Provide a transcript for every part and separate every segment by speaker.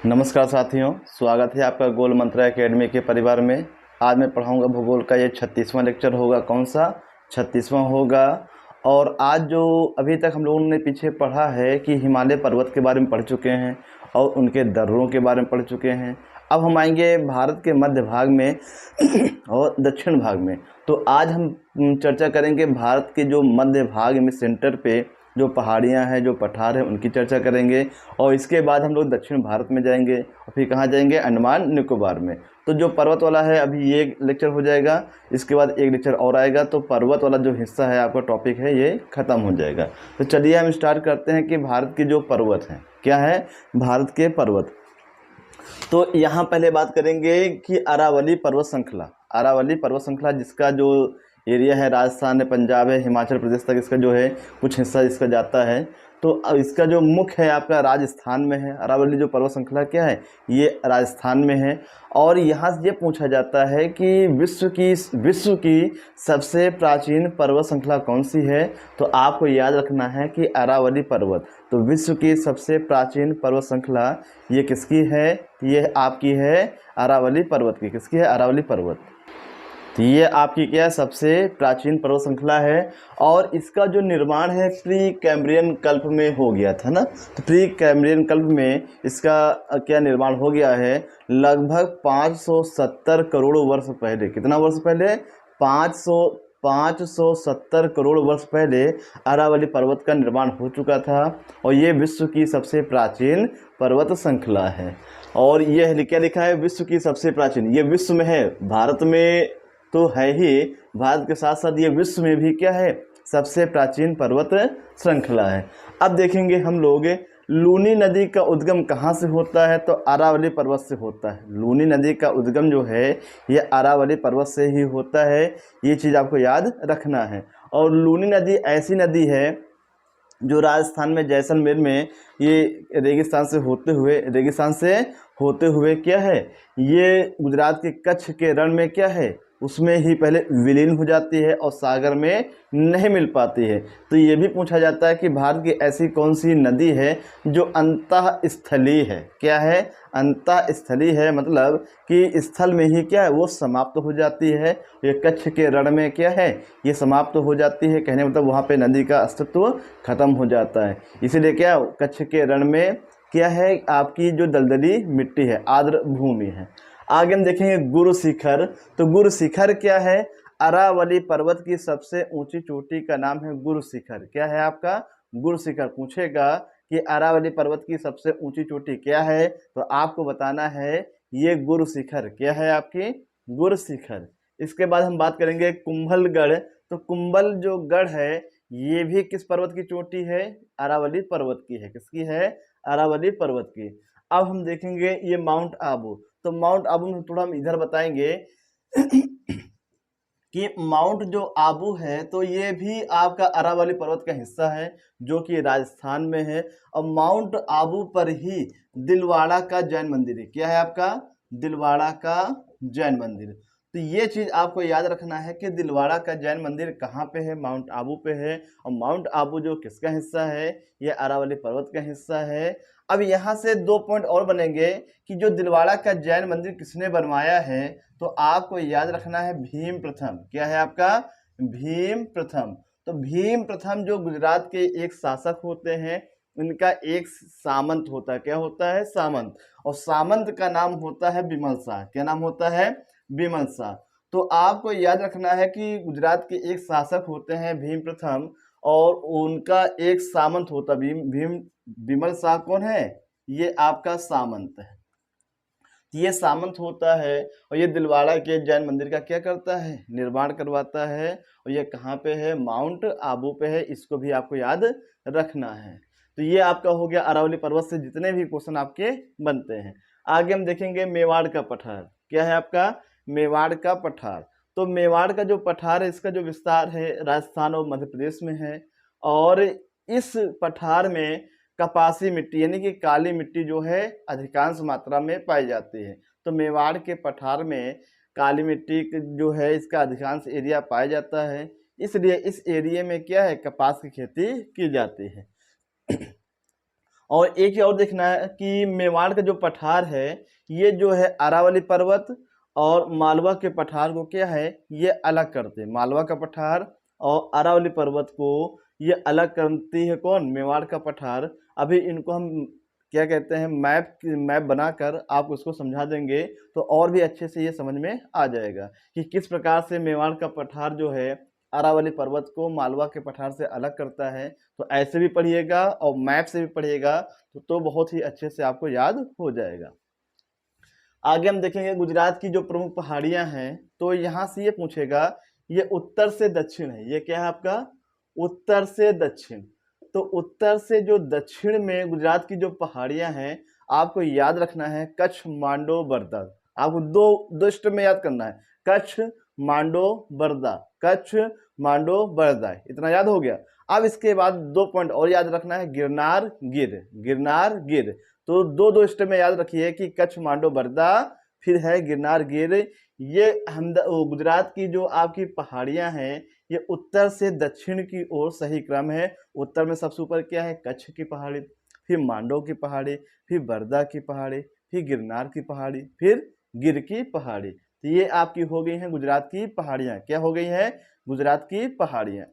Speaker 1: नमस्कार साथियों, स्वागत है आपका गोल मंत्रा एकेडमी के परिवार में। आज मैं पढ़ाऊंगा भूगोल का ये 36वां लेक्चर होगा। कौन सा 36वां होगा। और आज जो अभी तक हम लोगों ने पीछे पढ़ा है कि हिमालय पर्वत के बारे में पढ़ चुके हैं और उनके दर्रों के बारे में पढ़ चुके हैं। अब हम आएंगे भारत के मध्य भाग में और दक्षिण भाग में। तो आज हम चर्चा करेंगे भारत के जो मध्य भाग में सेंटर पे जो पहाड़ियां हैं, जो पठार हैं, उनकी चर्चा करेंगे। और इसके बाद हम लोग दक्षिण भारत में जाएंगे और फिर कहाँ जाएंगे, अंडमान निकोबार में। तो जो पर्वत वाला है अभी ये लेक्चर हो जाएगा, इसके बाद एक लेक्चर और आएगा, तो पर्वत वाला जो हिस्सा है आपका टॉपिक है ये ख़त्म हो जाएगा। तो चलिए हम स्टार्ट करते हैं कि भारत के जो पर्वत हैं, क्या है भारत के पर्वत। तो यहाँ पहले बात करेंगे कि अरावली पर्वत श्रृंखला। अरावली पर्वत श्रृंखला जिसका जो एरिया है राजस्थान है, पंजाब है, हिमाचल प्रदेश तक इसका जो है कुछ हिस्सा इसका जाता है। तो इसका जो मुख्य है आपका राजस्थान में है। अरावली जो पर्वत श्रृंखला क्या है, ये राजस्थान में है। और यहाँ से ये पूछा जाता है कि विश्व की सबसे प्राचीन पर्वत श्रृंखला कौन सी है। तो आपको याद रखना है कि अरावली पर्वत। तो विश्व की सबसे प्राचीन पर्वत श्रृंखला ये किसकी है, ये आपकी है अरावली पर्वत की। किसकी है, अरावली पर्वत। तो ये आपकी क्या सबसे प्राचीन पर्वत श्रृंखला है। और इसका जो निर्माण है प्री कैम्ब्रियन कल्प में हो गया था ना। तो प्री कैम्ब्रियन कल्प में इसका क्या निर्माण हो गया है, लगभग 570 करोड़ वर्ष पहले। कितना वर्ष पहले, 570 करोड़ वर्ष पहले अरावली पर्वत का निर्माण हो चुका था। और ये विश्व की सबसे प्राचीन पर्वत श्रृंखला है। और ये क्या लिखा है, विश्व की सबसे प्राचीन। ये विश्व में है, भारत में तो है ही, भारत के साथ साथ ये विश्व में भी क्या है, सबसे प्राचीन पर्वत श्रृंखला है। अब देखेंगे हम लोग लूनी नदी का उद्गम कहाँ से होता है, तो अरावली पर्वत से होता है। लूनी नदी का उद्गम जो है ये अरावली पर्वत से ही होता है। ये चीज़ आपको याद रखना है। और लूनी नदी ऐसी नदी है जो राजस्थान में जैसलमेर में ये रेगिस्तान से होते हुए क्या है, ये गुजरात के कच्छ के रण में क्या है, उसमें ही पहले विलीन हो जाती है और सागर में नहीं मिल पाती है। तो ये भी पूछा जाता है कि भारत की ऐसी कौन सी नदी है जो अंतःस्थलीय है। क्या है, अंतःस्थलीय है, मतलब कि स्थल में ही क्या है वो समाप्त हो जाती है। ये कच्छ के रण में क्या है, ये समाप्त हो जाती है। कहने मतलब वहाँ पे नदी का अस्तित्व खत्म हो जाता है। इसीलिए क्या कच्छ के रण में क्या है, आपकी जो दलदली मिट्टी है, आर्द्र भूमि है। आगे हम देखेंगे गुरु शिखर। तो गुरु शिखर क्या है, अरावली पर्वत की सबसे ऊंची चोटी का नाम है गुरु शिखर। क्या है आपका, गुरु शिखर। पूछेगा कि अरावली पर्वत की सबसे ऊंची चोटी क्या है, तो आपको बताना है ये गुरु शिखर। क्या है आपकी, गुरु शिखर। इसके बाद हम बात करेंगे कुंभलगढ़। तो कुंभल जो गढ़ है ये भी किस पर्वत की चोटी है, अरावली पर्वत की है। किसकी है, अरावली पर्वत की। अब हम देखेंगे ये माउंट आबू। तो माउंट आबू में थोड़ा हम इधर बताएंगे कि माउंट जो आबू है तो ये भी आपका अरावली पर्वत का हिस्सा है जो कि राजस्थान में है। और माउंट आबू पर ही दिलवाड़ा का जैन मंदिर है। क्या है आपका, दिलवाड़ा का जैन मंदिर। तो ये चीज़ आपको याद रखना है कि दिलवाड़ा का जैन मंदिर कहाँ पे है, माउंट आबू पे है। और माउंट आबू जो किसका हिस्सा है, ये अरावली पर्वत का हिस्सा है। अब यहाँ से 2 पॉइंट और बनेंगे कि जो दिलवाड़ा का जैन मंदिर किसने बनवाया है, तो आपको याद रखना है भीम प्रथम। क्या है आपका, भीम प्रथम। तो भीम प्रथम जो गुजरात के एक शासक होते हैं, इनका एक सामंत होता है। क्या होता है, सामंत। और सामंत का नाम होता है बिमल शाह। क्या नाम होता है, बिमल शाह। तो आपको याद रखना है कि गुजरात के एक शासक होते हैं भीम प्रथम और उनका एक सामंत होता है बिमल शाह। कौन है, ये आपका सामंत है। ये सामंत होता है और ये दिलवाड़ा के जैन मंदिर का क्या करता है, निर्माण करवाता है। और ये कहाँ पे है, माउंट आबू पे है। इसको भी आपको याद रखना है। तो ये आपका हो गया अरावली पर्वत से जितने भी क्वेश्चन आपके बनते हैं। आगे हम देखेंगे मेवाड़ का पठार। क्या है आपका, मेवाड़ का पठार। तो मेवाड़ का जो पठार है इसका जो विस्तार है राजस्थान और मध्य प्रदेश में है। और इस पठार में कपासी मिट्टी यानी कि काली मिट्टी जो है अधिकांश मात्रा में पाई जाती है। तो मेवाड़ के पठार में काली मिट्टी जो है इसका अधिकांश एरिया पाया जाता है। इसलिए इस एरिया में क्या है, कपास की खेती की जाती है। और एक ही और देखना है कि मेवाड़ का जो पठार है ये जो है अरावली पर्वत और मालवा के पठार को क्या है ये अलग करते हैं। मालवा का पठार और अरावली पर्वत को ये अलग करती है कौन, मेवाड़ का पठार। अभी इनको हम क्या कहते हैं मैप बनाकर आपको उसको समझा देंगे तो और भी अच्छे से ये समझ में आ जाएगा कि किस प्रकार से मेवाड़ का पठार जो है अरावली पर्वत को मालवा के पठार से अलग करता है। तो ऐसे भी पढ़िएगा और मैप से भी पढ़िएगा तो बहुत ही अच्छे से आपको याद हो जाएगा। आगे हम देखेंगे गुजरात की जो प्रमुख पहाड़ियां हैं, तो यहाँ से ये पूछेगा ये उत्तर से दक्षिण है, ये क्या है आपका उत्तर से दक्षिण। तो उत्तर से जो दक्षिण में गुजरात की जो पहाड़ियां हैं आपको याद रखना है कच्छ, मांडो, बरदा। आपको दो स्टेप में याद करना है, कच्छ, मांडो, बरदा, कच्छ, मांडो, बरदा, इतना याद हो गया। अब इसके बाद 2 पॉइंट और याद रखना है, गिरनार, गिर, गिरनार, गिर। तो दो स्टेप में याद रखिए कि कच्छ, मांडो, बरदा, फिर है गिरनार, गिर। ये गुजरात की जो आपकी पहाड़ियां हैं ये उत्तर से दक्षिण की ओर सही क्रम है। उत्तर में सबसे ऊपर क्या है कच्छ की पहाड़ी, फिर मांडव की पहाड़ी, फिर बरदा की पहाड़ी, फिर गिरनार की पहाड़ी, फिर गिर की पहाड़ी। तो ये आपकी हो गई हैं गुजरात की पहाड़ियां। क्या हो गई हैं गुजरात की पहाड़ियां।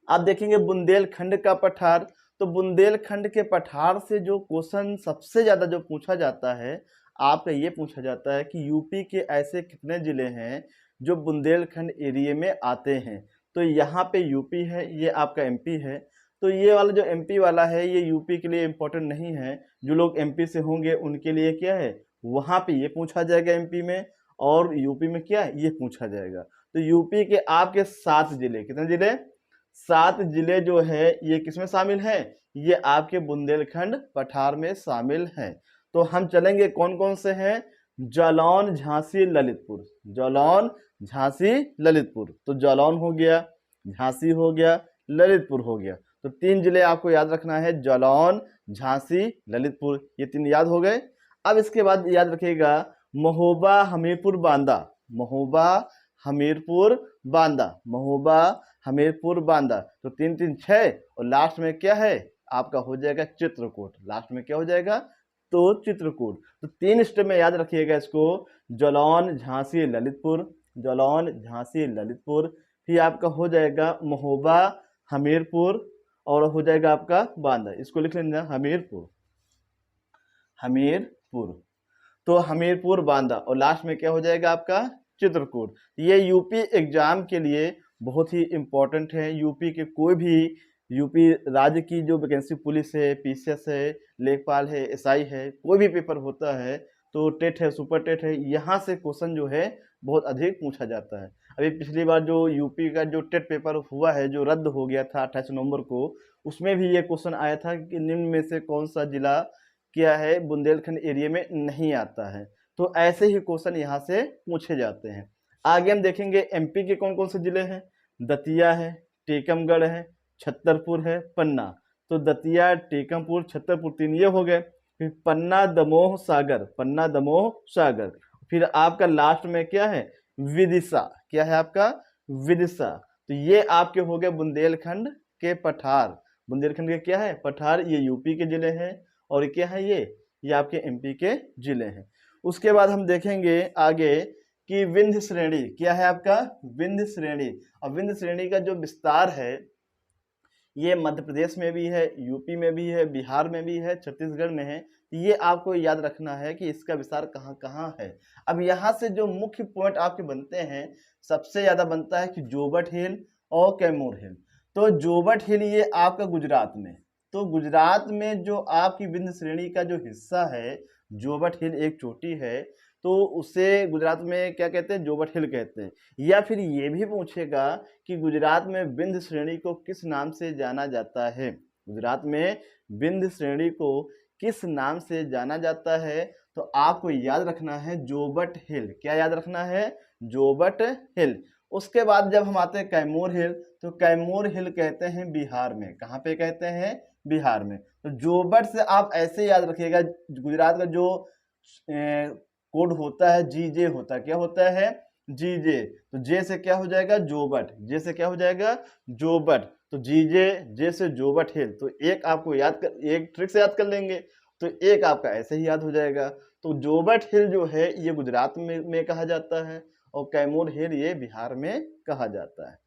Speaker 1: आप देखेंगे बुंदेलखंड का पठार। तो बुंदेलखंड के पठार से जो क्वेश्चन सबसे ज्यादा जो पूछा जाता है आपका ये पूछा जाता है कि यूपी के ऐसे कितने जिले हैं जो बुंदेलखंड एरिया में आते हैं। तो यहाँ पे यूपी है, ये आपका एमपी है। तो ये वाला जो एमपी वाला है ये यूपी के लिए इम्पोर्टेंट नहीं है। जो लोग एमपी से होंगे उनके लिए क्या है वहाँ पे ये पूछा जाएगा एमपी में, और यूपी में क्या है ये पूछा जाएगा। तो यूपी के आपके 7 जिले, कितने जिले 7 जिले जो है ये किसमें शामिल हैं, ये आपके बुंदेलखंड पठार में शामिल हैं। तो हम चलेंगे कौन कौन से हैं, जालौन, झांसी, ललितपुर। जालौन, झांसी, ललितपुर। तो जालौन हो गया, झांसी हो गया, ललितपुर हो गया। तो 3 जिले आपको याद रखना है, जालौन, झांसी, ललितपुर, ये 3 याद हो गए। अब इसके बाद याद रखिएगा महोबा, हमीरपुर, बांदा। महोबा, हमीरपुर, बांदा, महोबा, हमीरपुर, बांदा। तो 3 3 6 और लास्ट में क्या है आपका हो जाएगा चित्रकूट। लास्ट में क्या हो जाएगा तो चित्रकूट। तो 3 स्टेप में याद रखिएगा इसको, जालौन, झांसी, ललितपुर, जालौन, झांसी, ललितपुर। फिर आपका हो जाएगा महोबा, हमीरपुर, और हो जाएगा आपका बांदा। इसको लिख लेना हमीरपुर, हमीरपुर। तो हमीरपुर, बांदा, और लास्ट में क्या हो जाएगा आपका चित्रकूट। ये यूपी एग्जाम के लिए बहुत ही इंपॉर्टेंट है। यूपी के कोई भी यूपी राज्य की जो वैकेंसी पुलिस है, पीसीएस है, लेखपाल है, एसआई है, कोई भी पेपर होता है, तो टेट है, सुपर टेट है, यहाँ से क्वेश्चन जो है बहुत अधिक पूछा जाता है। अभी पिछली बार जो यूपी का जो टेट पेपर हुआ है जो रद्द हो गया था 28 नवंबर को, उसमें भी ये क्वेश्चन आया था कि निम्न में से कौन सा जिला क्या है बुंदेलखंड एरिया में नहीं आता है। तो ऐसे ही क्वेश्चन यहाँ से पूछे जाते हैं। आगे हम देखेंगे एमपी के कौन कौन से जिले हैं, दतिया है, टीकमगढ़ है, छतरपुर है, पन्ना। तो दतिया, टीकमपुर, छतरपुर 3 ये हो गए। फिर पन्ना, दमोह, सागर, पन्ना, दमोह, सागर। फिर आपका लास्ट में क्या है विदिशा। क्या है आपका विदिशा। तो ये आपके हो गए बुंदेलखंड के पठार। बुंदेलखंड के क्या है पठार, ये यूपी के जिले हैं, और क्या है ये आपके एमपी के जिले हैं। उसके बाद हम देखेंगे आगे कि विंध्य श्रेणी। क्या है आपका विंध्य श्रेणी। और विंध्य श्रेणी का जो विस्तार है ये मध्य प्रदेश में भी है, यूपी में भी है, बिहार में भी है, छत्तीसगढ़ में है। ये आपको याद रखना है कि इसका विस्तार कहाँ कहाँ है। अब यहाँ से जो मुख्य पॉइंट आपके बनते हैं, सबसे ज्यादा बनता है कि जोबट हिल और कैमूर हिल। तो जोबट हिल ये आपका गुजरात में। तो गुजरात में जो आपकी विंध्य श्रेणी का जो हिस्सा है, जोबट हिल एक चोटी है, तो उसे गुजरात में क्या कहते हैं जोबट हिल कहते हैं। या फिर ये भी पूछेगा कि गुजरात में विंध्य श्रेणी को किस नाम से जाना जाता है। गुजरात में विंध्य श्रेणी को किस नाम से जाना जाता है, तो आपको याद रखना है जोबट हिल। क्या याद रखना है जोबट हिल। उसके बाद जब हम आते हैं कैमूर हिल, तो कैमूर हिल कहते हैं बिहार में। कहाँ पे कहते हैं बिहार में। तो जोबट से आप ऐसे याद रखिएगा, गुजरात का जो कोड होता है जीजे होता है। क्या होता है जीजे। तो जे से क्या हो जाएगा जोबट, जे से क्या हो जाएगा जोबट। तो जीजे जे से जोबट हिल, तो एक आपको याद कर, एक ट्रिक से याद कर लेंगे तो एक आपका ऐसे ही याद हो जाएगा। तो जोबट हिल जो है ये गुजरात में कहा जाता है और कैमूर हिल ये बिहार में कहा जाता है।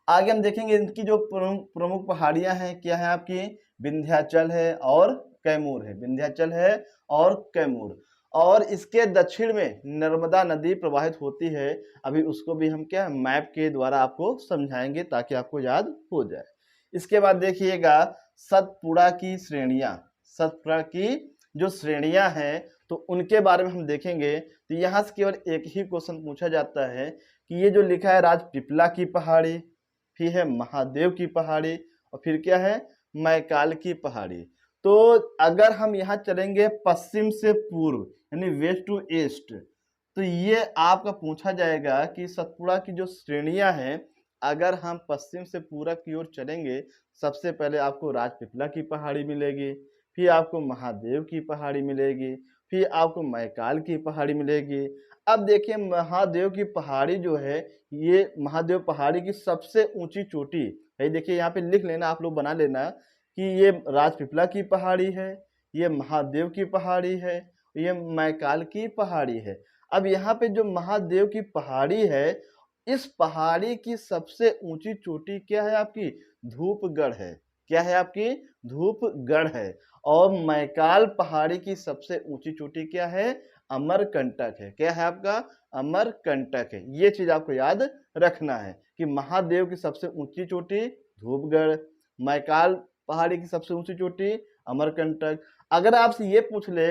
Speaker 1: आगे हम देखेंगे इनकी जो प्रमुख प्रमुख पहाड़ियां हैं क्या है आपकी, विंध्याचल है और कैमूर है, विंध्याचल है और कैमूर। और इसके दक्षिण में नर्मदा नदी प्रवाहित होती है। अभी उसको भी हम क्या मैप के द्वारा आपको समझाएंगे ताकि आपको याद हो जाए। इसके बाद देखिएगा सतपुड़ा की श्रेणियां, सतपुड़ा की जो श्रेणियां हैं तो उनके बारे में हम देखेंगे। तो यहाँ से केवल एक ही क्वेश्चन पूछा जाता है कि ये जो लिखा है राजपीपला की पहाड़ी, फिर है महादेव की पहाड़ी और फिर क्या है मैकाल की पहाड़ी। तो अगर हम यहाँ चलेंगे पश्चिम से पूर्व यानी वेस्ट टू ईस्ट, तो ये आपका पूछा जाएगा कि सतपुड़ा की जो श्रेणियां हैं, अगर हम पश्चिम से पूरब की ओर चलेंगे सबसे पहले आपको राजपीपला की पहाड़ी मिलेगी, फिर आपको महादेव की पहाड़ी मिलेगी, फिर आपको मैकाल की पहाड़ी मिलेगी। अब देखिए महादेव की पहाड़ी जो है, ये महादेव पहाड़ी की सबसे ऊंची चोटी है। देखिए यहाँ पे लिख लेना, आप लोग बना लेना कि ये राजपीपला की पहाड़ी है, ये महादेव की पहाड़ी है, ये मैकाल की पहाड़ी है। अब यहाँ पे जो महादेव की पहाड़ी है, इस पहाड़ी की सबसे ऊंची चोटी क्या है आपकी, धूपगढ़ है। क्या है आपकी, धूपगढ़ है। और मैकाल पहाड़ी की सबसे ऊंची चोटी क्या है, अमरकंटक है। क्या है आपका, अमरकंटक है। ये चीज आपको याद रखना है कि महादेव की सबसे ऊंची चोटी धूपगढ़, मैकाल पहाड़ी की सबसे ऊंची चोटी अमरकंटक। अगर आपसे ये पूछ ले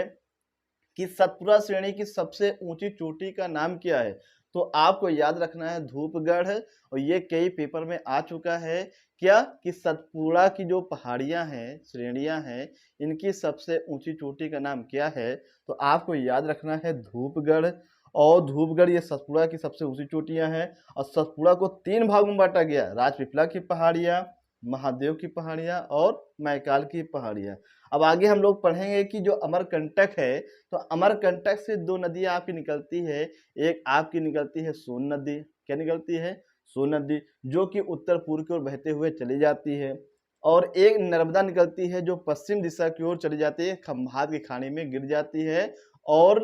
Speaker 1: कि सतपुड़ा श्रेणी की सबसे ऊंची चोटी का नाम क्या है, तो आपको याद रखना है धूपगढ़। और ये कई पेपर में आ चुका है क्या कि सतपुड़ा की जो पहाड़ियां हैं, श्रेणियां हैं, इनकी सबसे ऊंची चोटी का नाम क्या है, तो आपको याद रखना है धूपगढ़। और धूपगढ़ ये सतपुड़ा की सबसे ऊंची चोटियां हैं। और सतपुड़ा को 3 भाग में बांटा गया, राजपीपला की पहाड़ियां, महादेव की पहाड़ियां और मैकाल की पहाड़ियां। अब आगे हम लोग पढ़ेंगे कि जो अमरकंटक है, तो अमरकंटक से 2 नदियां आपकी निकलती है। एक आपकी निकलती है सोन नदी, क्या निकलती है, सोन नदी, जो कि उत्तर पूर्व की ओर बहते हुए चली जाती है। और एक नर्मदा निकलती है जो पश्चिम दिशा की ओर चली जाती है, खंभात की खाड़ी में गिर जाती है और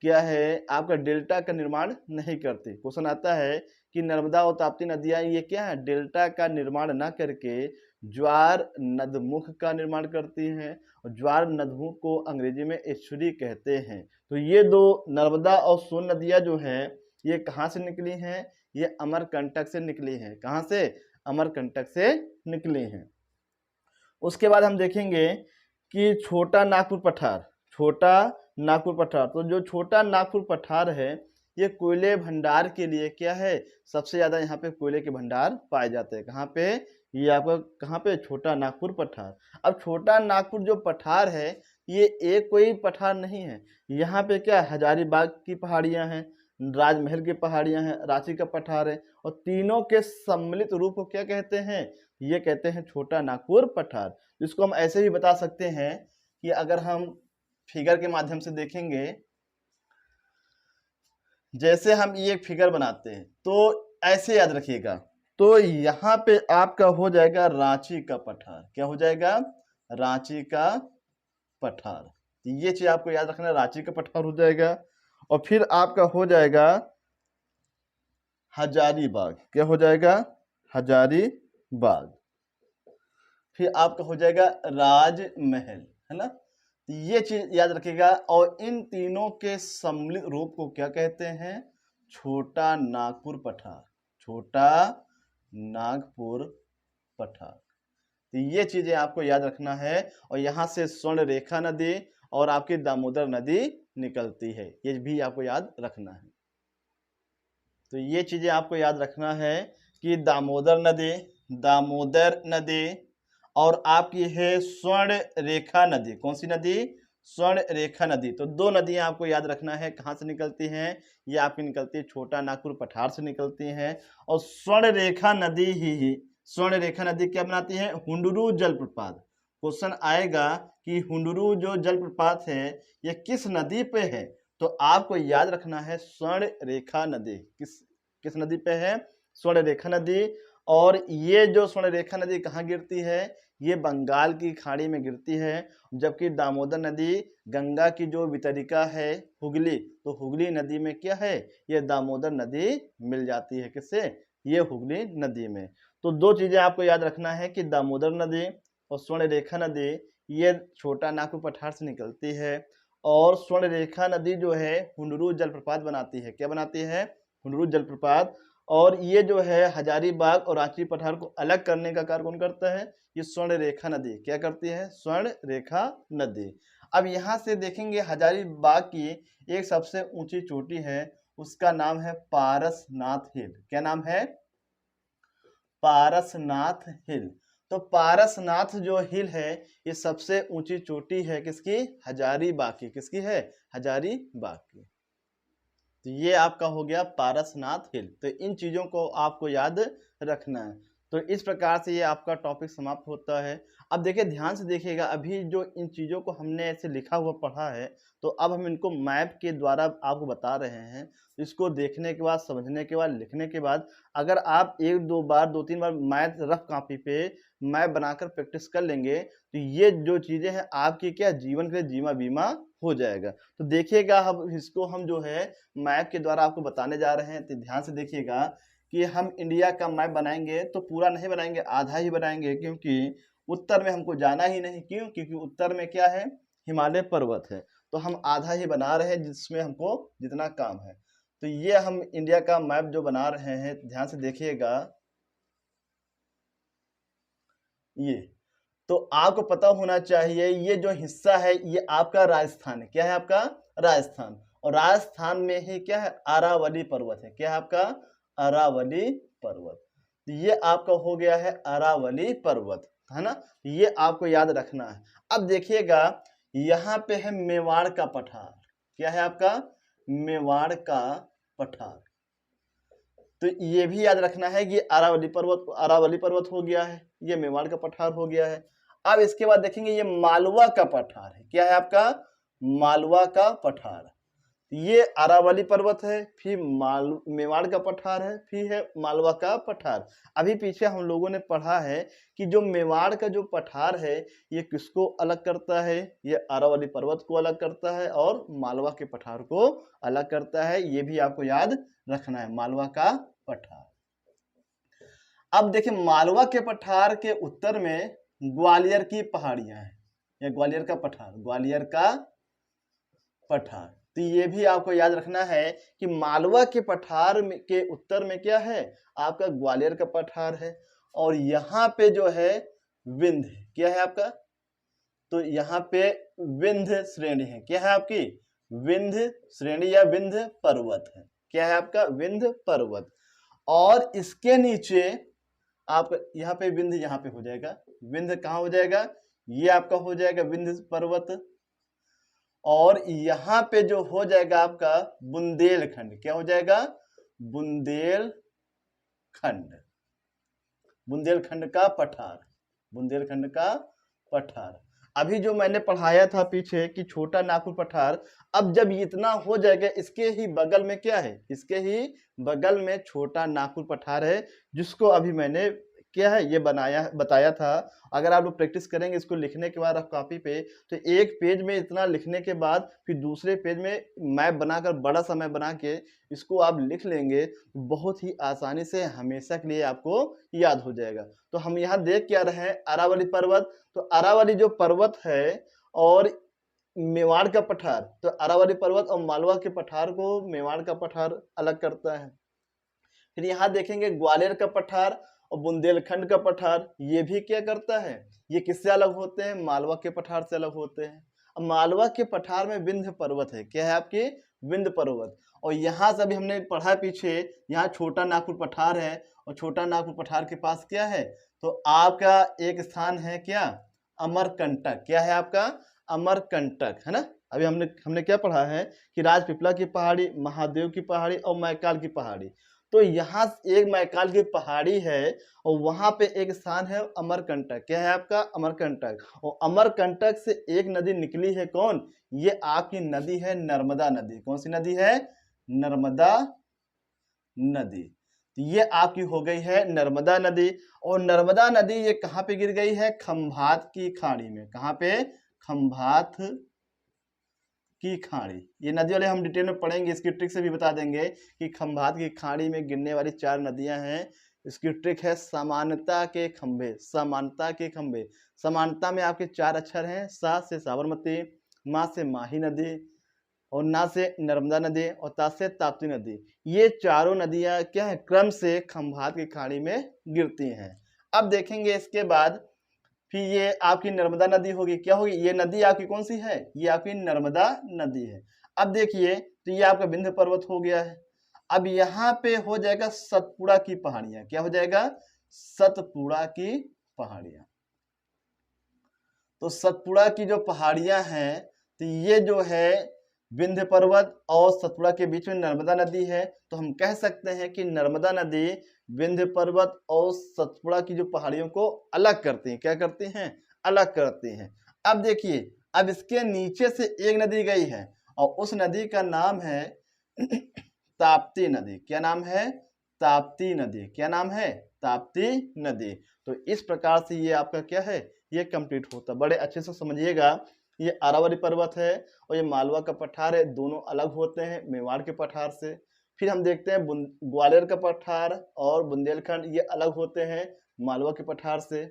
Speaker 1: क्या है आपका डेल्टा का निर्माण नहीं करती। क्वेश्चन आता है कि नर्मदा और ताप्ती नदियां ये क्या है, डेल्टा का निर्माण न करके ज्वार नदमुख का निर्माण करती हैं। और ज्वार नदमुख को अंग्रेजी में एस्चुरी कहते हैं। तो ये 2 नर्मदा और सोन नदियां जो हैं ये कहाँ से निकली हैं, ये अमरकंटक से निकली हैं। कहाँ से, अमरकंटक से निकली हैं। उसके बाद हम देखेंगे कि छोटा नागपुर पठार, छोटा नागपुर पठार। तो जो छोटा नागपुर पठार है ये कोयले भंडार के लिए क्या है, सबसे ज्यादा यहाँ पे कोयले के भंडार पाए जाते हैं। कहाँ पे, ये आपका कहाँ पे, छोटा नागपुर पठार। अब छोटा नागपुर जो पठार है ये एक कोई पठार नहीं है, यहाँ पे क्या हजारीबाग की पहाड़ियां हैं, राजमहल की पहाड़ियां हैं, रांची का पठार है। और तीनों के सम्मिलित रूप को क्या कहते हैं, ये कहते हैं छोटा नागपुर पठार। जिसको हम ऐसे भी बता सकते हैं कि अगर हम फिगर के माध्यम से देखेंगे, जैसे हम ये एक फिगर बनाते हैं तो ऐसे याद रखिएगा। तो यहाँ पे आपका हो जाएगा रांची का पठार। क्या हो जाएगा, रांची का पठार। ये चीज आपको याद रखना, रांची का पठार हो जाएगा। और फिर आपका हो जाएगा हजारीबाग। क्या हो जाएगा, हजारीबाग। फिर आपका हो जाएगा राजमहल, है ना। ये चीज याद रखिएगा। और इन तीनों के सम्मिलित रूप को क्या कहते हैं, छोटा नागपुर पठार, छोटा नागपुर पठार। तो ये चीजें आपको याद रखना है। और यहाँ से स्वर्ण रेखा नदी और आपकी दामोदर नदी निकलती है, ये भी आपको याद रखना है। तो ये चीजें आपको याद रखना है कि दामोदर नदी और आपकी है स्वर्ण रेखा नदी। कौन सी नदी, स्वर्ण रेखा नदी। तो 2 नदियां आपको याद रखना है, कहाँ से निकलती हैं, ये आपकी निकलती है छोटा नागपुर पठार से निकलती हैं। और स्वर्ण रेखा नदी क्या बनाती है, हुंडरू जलप्रपात। क्वेश्चन आएगा कि हुंडरू जो जलप्रपात है ये किस नदी पे है, तो आपको याद रखना है स्वर्ण रेखा नदी। किस नदी पे है, स्वर्ण रेखा नदी। और ये जो स्वर्णरेखा नदी कहाँ गिरती है, ये बंगाल की खाड़ी में गिरती है, जबकि दामोदर नदी गंगा की जो वितरिका है हुगली, तो हुगली नदी में क्या है, ये दामोदर नदी मिल जाती है, किससे, ये हुगली नदी में। तो दो चीजें आपको याद रखना है कि दामोदर नदी और स्वर्णरेखा नदी ये छोटा नागपुर पठार से निकलती है, और स्वर्णरेखा नदी जो है हुंडरू जलप्रपात बनाती है, क्या बनाती है, हुंडरू जलप्रपात। और ये जो है हजारीबाग और रांची पठार को अलग करने का कार्य कौन करता है, ये स्वर्ण रेखा नदी क्या करती है, स्वर्ण रेखा नदी। अब यहाँ से देखेंगे हजारीबाग की एक सबसे ऊंची चोटी है, उसका नाम है पारसनाथ हिल। क्या नाम है, पारसनाथ हिल। तो पारसनाथ जो हिल है ये सबसे ऊंची चोटी है किसकी, हजारीबाग की, किसकी है, हजारीबाग की। तो ये आपका हो गया पारसनाथ हिल। तो इन चीज़ों को आपको याद रखना है। तो इस प्रकार से ये आपका टॉपिक समाप्त होता है। अब देखिए ध्यान से देखिएगा, अभी जो इन चीज़ों को हमने ऐसे लिखा हुआ पढ़ा है, तो अब हम इनको मैप के द्वारा आपको बता रहे हैं। इसको देखने के बाद, समझने के बाद, लिखने के बाद, अगर आप एक दो बार, दो तीन बार मैथ रफ कॉपी पे मैप बनाकर प्रैक्टिस कर लेंगे, तो ये जो चीज़ें हैं आपकी क्या जीवन के लिए जीवा बीमा हो जाएगा। तो देखिएगा, अब इसको हम जो है मैप के द्वारा आपको बताने जा रहे हैं। तो ध्यान से देखिएगा कि हम इंडिया का मैप बनाएंगे तो पूरा नहीं बनाएंगे, आधा ही बनाएंगे, क्योंकि उत्तर में हमको जाना ही नहीं। क्यों, क्योंकि उत्तर में क्या है, हिमालय पर्वत है। तो हम आधा ही बना रहे हैं जिसमें हमको जितना काम है। तो ये हम इंडिया का मैप जो बना रहे हैं, ध्यान से देखिएगा। ये तो आपको पता होना चाहिए, ये जो हिस्सा है ये आपका राजस्थान है। क्या है आपका, राजस्थान। और राजस्थान में ही क्या है, अरावली पर्वत है। क्या है आपका, अरावली पर्वत। तो ये आपका हो गया है अरावली पर्वत, है ना। ये आपको याद रखना है। अब देखिएगा यहाँ पे है मेवाड़ का पठार। क्या है आपका, मेवाड़ का पठार। तो ये भी याद रखना है कि अरावली पर्वत हो गया है, ये मेवाड़ का पठार हो गया है। अब इसके बाद देखेंगे ये मालवा का पठार है। क्या है आपका, मालवा का पठार। ये अरावली पर्वत है, फिर मेवाड़ का पठार है, फिर है मालवा का पठार। अभी पीछे हम लोगों ने पढ़ा है कि जो मेवाड़ का जो पठार है ये किसको अलग करता है, ये अरावली पर्वत को अलग करता है और मालवा के पठार को अलग करता है। ये भी आपको याद रखना है, मालवा का पठार। अब देखिए मालवा के पठार के उत्तर में ग्वालियर की पहाड़ियां हैं, ये ग्वालियर का पठार, ग्वालियर का पठार। तो ये भी आपको याद रखना है कि मालवा के पठार के उत्तर में क्या है, आपका ग्वालियर का पठार है। और यहाँ पे जो है विंध्य, क्या है आपका, तो यहाँ पे विंध्य श्रेणी है। क्या है आपकी, विंध्य श्रेणी या विंध्य पर्वत है। क्या है आपका, विंध्य पर्वत। और इसके नीचे आप यहाँ पे विंध्य, यहाँ पे हो जाएगा विंध्य, कहाँ हो जाएगा, ये आपका हो जाएगा विंध्य पर्वत। और यहाँ पे जो हो जाएगा आपका बुंदेलखंड। क्या हो जाएगा, बुंदेलखंड, बुंदेलखंड का पठार, बुंदेलखंड का पठार। अभी जो मैंने पढ़ाया था पीछे कि छोटा नागपुर पठार, अब जब इतना हो जाएगा, इसके ही बगल में क्या है, इसके ही बगल में छोटा नागपुर पठार है, जिसको अभी मैंने क्या है ये बताया था। अगर आप लोग प्रैक्टिस करेंगे इसको लिखने के बाद आप कॉपी पे, तो एक पेज में इतना लिखने के बाद फिर दूसरे पेज में मैप बनाकर, बड़ा सा मैप बना के इसको आप लिख लेंगे, बहुत ही आसानी से हमेशा के लिए आपको याद हो जाएगा। तो हम यहाँ देख क्या रहे हैं, अरावली पर्वत। तो अरावली जो पर्वत है और मेवाड़ का पठार, तो अरावली पर्वत और मालवा के पठार को मेवाड़ का पठार अलग करता है। फिर यहाँ देखेंगे ग्वालियर का पठार और बुंदेलखंड का पठार, ये भी क्या करता है, ये किससे अलग होते हैं, मालवा के पठार से अलग होते हैं। अब मालवा के पठार में विंध्य पर्वत है। क्या है आपके, विंध्य पर्वत। और यहाँ से भी हमने पढ़ा पीछे, यहाँ छोटा नागपुर पठार है और छोटा नागपुर पठार के पास क्या है, तो आपका एक स्थान है क्या, अमरकंटक। क्या है आपका, अमरकंटक, है ना। अभी हमने क्या पढ़ा है कि राजपीपला की पहाड़ी, महादेव की पहाड़ी और मैकाल की पहाड़ी। तो यहाँ एक मैकाल की पहाड़ी है और वहां पे एक स्थान है अमरकंटक। क्या है आपका, अमरकंटक। और अमरकंटक से एक नदी निकली है, कौन, ये आपकी नदी है नर्मदा नदी। कौन सी नदी है, नर्मदा नदी। तो ये आपकी हो गई है नर्मदा नदी। और नर्मदा नदी ये कहाँ पे गिर गई है? खंभात की खाड़ी में। कहाँ पे? खंभात की खाड़ी। ये नदी वाले हम डिटेल में पढ़ेंगे, इसकी ट्रिक से भी बता देंगे कि खंभात की खाड़ी में गिरने वाली 4 नदियां हैं। इसकी ट्रिक है समानता के खंभे। समानता के खंभे। समानता में आपके 4 अक्षर हैं, सा से साबरमती, मा से माही नदी, और ना से नर्मदा नदी, और ता से ताप्ती नदी। ये चारों नदियां क्या है? क्रम से खंभात की खाड़ी में गिरती हैं। अब देखेंगे इसके बाद फिर ये आपकी नर्मदा नदी होगी। क्या होगी? ये नदी आपकी कौन सी है? ये आपकी नर्मदा नदी है। अब देखिए, तो ये आपका विंध्य पर्वत हो गया है। अब यहाँ पे हो जाएगा सतपुड़ा की पहाड़ियां। क्या हो जाएगा? सतपुड़ा की पहाड़ियां। तो सतपुड़ा की जो पहाड़ियां हैं, तो ये जो है विंध्य पर्वत और सतपुड़ा के बीच में नर्मदा नदी है। तो हम कह सकते हैं कि नर्मदा नदी विंध्य पर्वत और सतपुड़ा की जो पहाड़ियों को अलग करती हैं। क्या करती हैं? अलग करती हैं। अब देखिए, अब इसके नीचे से एक नदी गई है और उस नदी का नाम है ताप्ती नदी। क्या नाम है? ताप्ती नदी। क्या नाम है? ताप्ती नदी। तो इस प्रकार से ये आपका क्या है? ये कंप्लीट होता। बड़े अच्छे से समझिएगा, ये अरावली पर्वत है और ये मालवा का पठार है। दोनों अलग होते हैं मेवाड़ के पठार से। फिर हम देखते हैं ग्वालियर का पठार और बुंदेलखंड, ये अलग होते हैं मालवा के पठार से।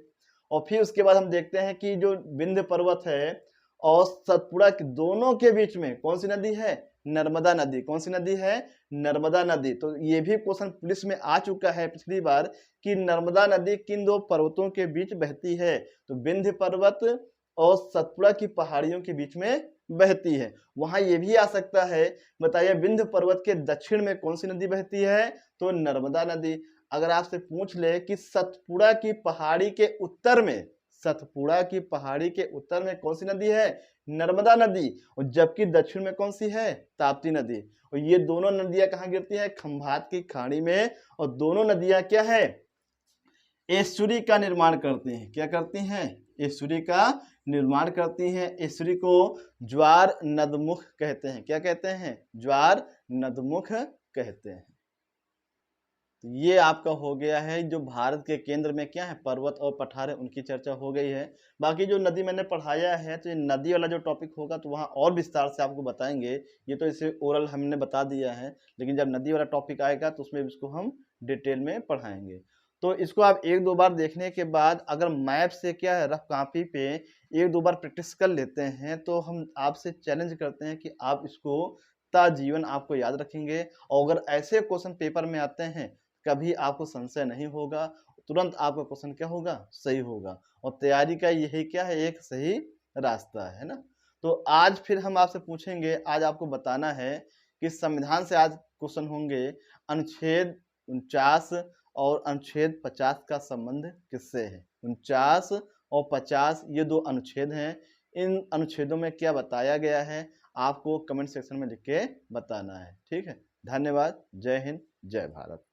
Speaker 1: और फिर उसके बाद हम देखते हैं कि जो विंध्य पर्वत है और सतपुड़ा के दोनों के बीच में कौन सी नदी है? नर्मदा नदी। कौन सी नदी है? नर्मदा नदी। तो ये भी क्वेश्चन पुलिस में आ चुका है पिछली बार कि नर्मदा नदी किन 2 पर्वतों के बीच बहती है? तो विंध्य पर्वत और सतपुड़ा की पहाड़ियों के बीच में बहती है। वहां ये भी आ सकता है, बताइए विंध्य पर्वत के दक्षिण में कौन सी नदी बहती है? तो नर्मदा नदी। अगर आपसे पूछ ले कि सतपुड़ा की पहाड़ी के उत्तर में, सतपुड़ा की पहाड़ी के उत्तर में कौन सी नदी है? नर्मदा नदी। और जबकि दक्षिण में कौन सी है? ताप्ती नदी। और ये दोनों नदियां कहाँ गिरती है? खंभात की खाड़ी में। और दोनों नदियां क्या है? एस्चुरी का निर्माण करती हैं। क्या करती हैं? एस्चुरी का निर्माण करती हैं। एस्चुरी को ज्वार नदमुख कहते हैं। क्या कहते हैं? ज्वार नदमुख कहते हैं। तो ये आपका हो गया है जो भारत के केंद्र में क्या है पर्वत और पठार है, उनकी चर्चा हो गई है। बाकी जो नदी मैंने पढ़ाया है, तो ये नदी वाला जो टॉपिक होगा तो वहाँ और विस्तार से आपको बताएंगे। ये तो इसे ओरल हमने बता दिया है, लेकिन जब नदी वाला टॉपिक आएगा तो उसमें इसको हम डिटेल में पढ़ाएंगे। तो इसको आप 1-2 बार देखने के बाद अगर मैप से क्या है रफ कॉपी पे 1-2 बार प्रैक्टिस कर लेते हैं, तो हम आपसे चैलेंज करते हैं कि आप इसको ताजीवन आपको याद रखेंगे। और अगर ऐसे क्वेश्चन पेपर में आते हैं, कभी आपको संशय नहीं होगा, तुरंत आपका क्वेश्चन क्या होगा? सही होगा। और तैयारी का यही क्या है? एक सही रास्ता है ना। तो आज फिर हम आपसे पूछेंगे, आज आपको बताना है कि संविधान से आज क्वेश्चन होंगे, अनुच्छेद 49 और अनुच्छेद 50 का संबंध किससे है? 49 और 50 ये 2 अनुच्छेद हैं। इन अनुच्छेदों में क्या बताया गया है, आपको कमेंट सेक्शन में लिख के बताना है। ठीक है, धन्यवाद। जय हिंद, जय भारत।